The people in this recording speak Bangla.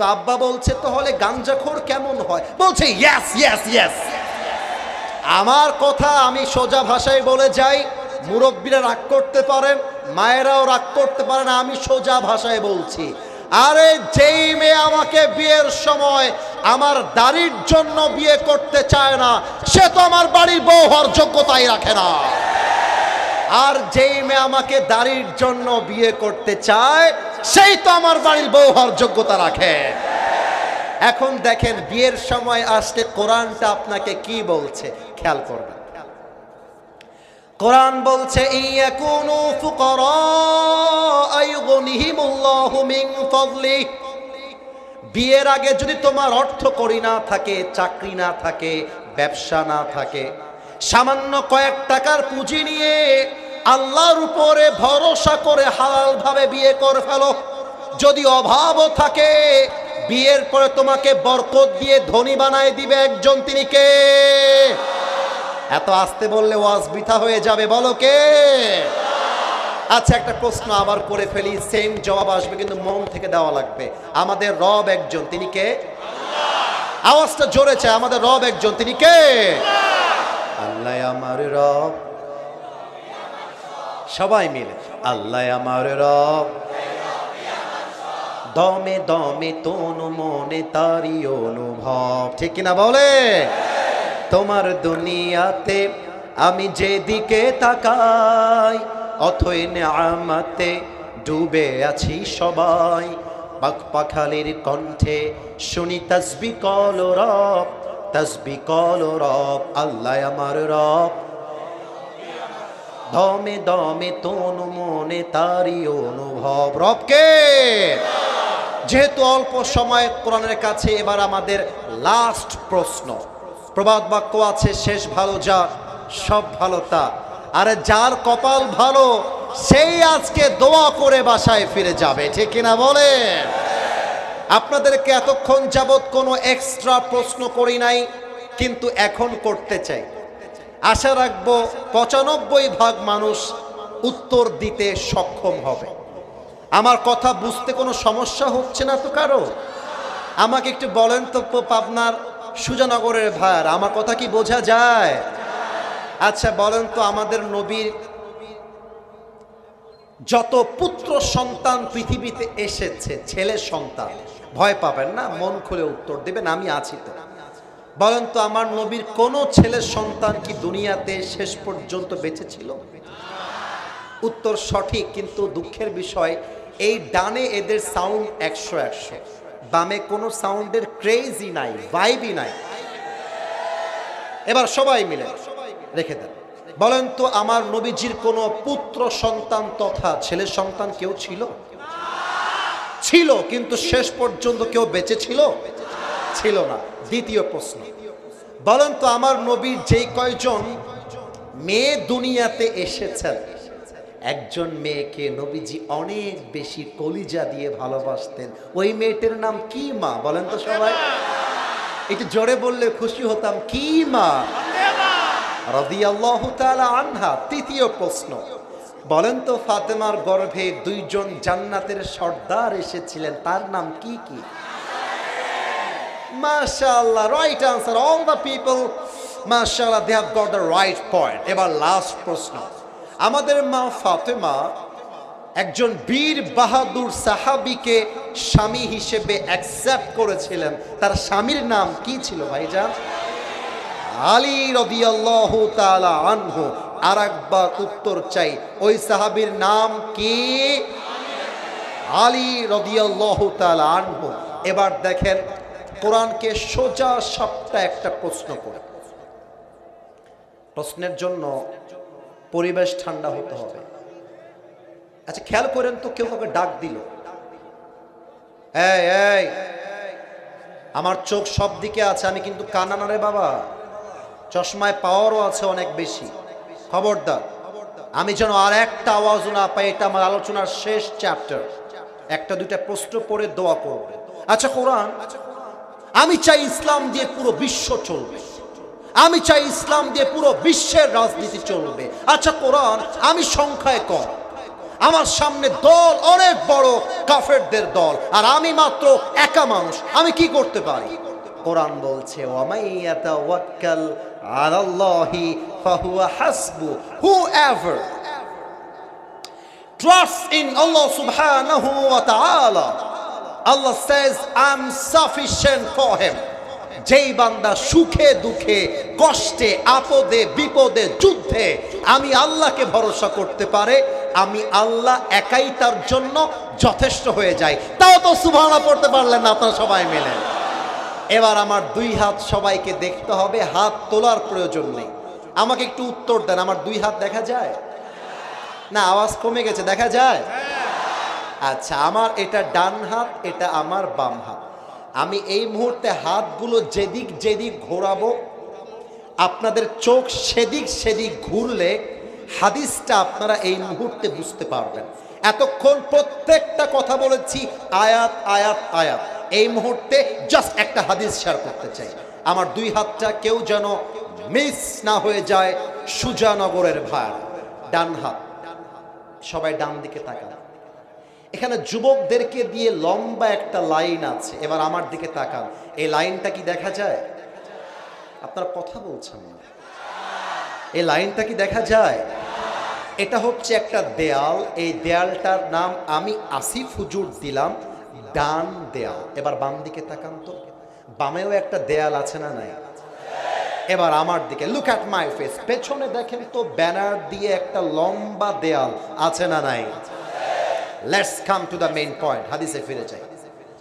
তো আব্বা বলছে তাহলে গাঞ্জাখোর কেমন হয়? বলছে ইয়েস ইয়েস ইয়েস। আমার কথা আমি সোজা ভাষায় বলে যাই, মুরব্বীরা রাগ করতে পারেন, মায়েরাও রাগ করতে পারেন, আমি সোজা ভাষায় বলছি। আরে যেই মেয়ে আমাকে বিয়ের সময় আমার দাড়ির জন্য বিয়ে করতে চায় না, সে তো আমার বাড়ির বউ হওয়ার যোগ্যতাই রাখে না। আর যেই মেয়ে আমাকে দাড়ির জন্য বিয়ে করতে চায়, সেই তো আমার বাড়ির বউ হওয়ার যোগ্যতা রাখে। এখন দেখেন বিয়ের সময় আসলে কোরআনটা আপনাকে কি বলছে, খেয়াল করবেন। কোরআন বলছে ইয়াকুনু ফুকারা আয়ুগনিহিমুল্লাহু মিন ফাদলিহি। বিয়ের আগে যদি তোমার অর্থ কড়ি না থাকে, চাকরি না থাকে, ব্যবসা না থাকে, সামান্য কয়েক টাকার পুঁজি নিয়ে আল্লাহর উপরে ভরসা করে হালাল ভাবে বিয়ে করে ফেলো। যদি অভাবও থাকে, বিয়ের পরে তোমাকে বরকত দিয়ে ধনী বানায় দিবে একজন, তিনি কে? এত আস্তে বললে ওয়াজ বৃথা হয়ে যাবে, বলো কে? আচ্ছা, একটা প্রশ্ন আবার করে ফেলি, সেম জবাব আসবে কিন্তু মন থেকে দেওয়া লাগবে। আমাদের রব একজন, তিনি কে? আওয়াজটা জোরে চায়, আমাদের রব একজন, তিনি কে? আল্লাহ আমার রব। সবাই মিলে আল্লাহ আমার রব, দমে দমে তনু মনে তারি অনুভব, ঠিক কিনা বলে? তোমার দুনিয়াতে আমি যেদিকে তাকাই, অথই নেয়ামতে ডুবে আছি সবাই। পাখালির কণ্ঠে শুনি তাসবিহ কল রব, তাসবিহ কল রব, আল্লাহ আমার রব, দমে দমে তনু মনে তারি অনুভব। রবকে যেহেতু অল্প সময় কোরআনের কাছে, এবার আমাদের লাস্ট প্রশ্ন। প্রবাদ বাক্য আছে, শেষ ভালো যার সব ভালো তা। আরে যার কপাল ভালো সেই আজকে দোয়া করে বাসায় ফিরে যাবে, ঠিক কিনা বলে? আপনাদেরকে এতক্ষণ যাবৎ কোনো এক্সট্রা প্রশ্ন করি নাই, কিন্তু এখন করতে চাই। আশা রাখবো 95% মানুষ উত্তর দিতে সক্ষম হবে। আমার কথা বুঝতে কোনো সমস্যা হচ্ছে না তো কারো? আমাকে একটু বলেন তো, পাবনার সুজানগরের ভাইয়ার, আমার কথা কি বোঝা যায়? আচ্ছা বলেন তো, আমাদের নবীর যত পুত্র সন্তান পৃথিবীতে এসেছে, ছেলে সন্তান, ভয় পাবেন না, মন খুলে উত্তর দেবেন, আমি আছি তো। বলেন তো, আমার নবীর কোন ছেলে সন্তান কি দুনিয়াতে শেষ পর্যন্ত বেঁচে ছিল? উত্তর সঠিক, কিন্তু দুঃখের বিষয় এই ডানে এদের সাউন্ড 100, বামে কোনো সাউন্ডের ক্রেজই নাই, ভাইবই নাই। এবার সবাই মিলে রেখে দেন। বলেন তো, আমার নবীজির কোনো পুত্র সন্তান তথা ছেলে সন্তান কেউ ছিল? ছিল, কিন্তু শেষ পর্যন্ত কেউ বেঁচে ছিল? ছিল না। দ্বিতীয় প্রশ্ন, বলেন তো, আমার নবীর যেই কয়জন মেয়ে দুনিয়াতে এসেছেন, একজন মেয়েকে নবীজি অনেক বেশি কলিজা দিয়ে ভালোবাসতেন, ওই মেয়েটার নাম কি মা? বলেন তো সবাই, একটু জোরে বললে খুশি হতাম। কি মা? রাদিয়াল্লাহু তাআলা আনহা। তৃতীয় প্রশ্ন, বলেন তো, ফাতেমার গর্ভে দুইজন জান্নাতের সর্দার এসেছিলেন, তার নাম কি কি? মাশাআল্লাহ, right answer. All the people, মাশাআল্লাহ, they have got the right point. এবার লাস্ট প্রশ্ন, আমাদের মা ফাতেমা একজন বীর বাহাদুর সাহাবীকে স্বামী হিসেবে অ্যাকসেপ্ট করেছিলেন, তার স্বামীর নাম কি ছিল ভাইজান? আলী রাদিয়াল্লাহু তাআলা আনহু। আর একবার উত্তর চাই, ওই সাহাবীর নাম কি? আলী রাদিয়াল্লাহু তাআলা আনহু। এবার দেখেন, কোরআনকে সোজা সাপটা একটা প্রশ্ন করে, প্রশ্নের জন্য পরিবেশ ঠান্ডা হতে হবে। আচ্ছা খেয়াল করেন তো, কেউ কাউকে ডাক দিল, এই এই, আমার চোখ সব দিকে আছে, আমি কিন্তু কানা না রে বাবা, চশমায় পাওয়ারও আছে অনেক বেশি, খবরদার। আমি যেন আর একটা আওয়াজ না পাই, এটা আমার আলোচনার শেষ চ্যাপ্টার। একটা দুইটা প্রশ্ন পড়ে দোয়া করবে। আচ্ছা কোরআন, আমি চাই ইসলাম দিয়ে পুরো বিশ্ব চলবে, আমি চাই ইসলাম দিয়ে পুরো বিশ্বের রাজনীতি চলবে। আচ্ছা কোরআন, আমি সংখ্যায় কম, আমার সামনে দল অনেক বড় কাফেরদের দল, আর আমি মাত্র একা মানুষ, আমি কি করতে পারি? কোরআন বলছে ওয়ামাইয়াতাওয়াক্কাল আলাল্লাহি ফাহুয়া হাসবু, whoever trusts in Allah subhanahu wa ta'ala, Allah says I'm sufficient for him. যেই বান্দা সুখে দুঃখে কষ্টে আপদে বিপদে যুদ্ধে আমি আল্লাহকে ভরসা করতে পারে, আমি আল্লাহ একাই তার জন্য যথেষ্ট হয়ে যায়। তাও তো সুবহানাল্লাহ পড়তে পারলেন না আপনারা সবাই মিলে। এবার আমার দুই হাত সবাইকে দেখতে হবে, হাত তোলার প্রয়োজন নেই। আমাকে একটু উত্তর দেন, আমার দুই হাত দেখা যায় না? আওয়াজ কমে গেছে, দেখা যায়? আচ্ছা, আমার এটা ডান হাত, এটা আমার বাম হাত। আমি এই মুহূর্তে হাতগুলো যেদিক যেদিক ঘোরাবো, আপনাদের চোখ সেদিক সেদিক ঘুরলে হাদিসটা আপনারা এই মুহূর্তে বুঝতে পারবেন। এতক্ষণ প্রত্যেকটা কথা বলেছি আয়াত আয়াত আয়াত, এই মুহূর্তে জাস্ট একটা হাদিস শেয়ার করতে চাই। আমার দুই হাতটা কেউ যেন মিস না হয়ে যায়। সুজানগরের ভাই ডান হাত, সবাই ডান দিকে তাকান। এখানে যুবকদেরকে দিয়ে লম্বা একটা লাইন আছে, এবার আমার দিকে তাকান। এই লাইনটা কি দেখা যায়? আপনারা কথা বলছেন না। এই লাইনটা কি দেখা যায়? এটা হচ্ছে একটা দেয়াল, এই দেয়ালটার নাম আমি আসিফ হুজুর দিলাম ডান দেয়াল। এবার বাম দিকে তাকান তো, বামেও একটা দেয়াল আছে না নাই? এবার আমার দিকে, লুক অ্যাট মাই ফেস, পেছনে দেখেন তো ব্যানার দিয়ে একটা লম্বা দেয়াল আছে না নাই? Let's come to the main point, হাদিসে ফিরে যাই।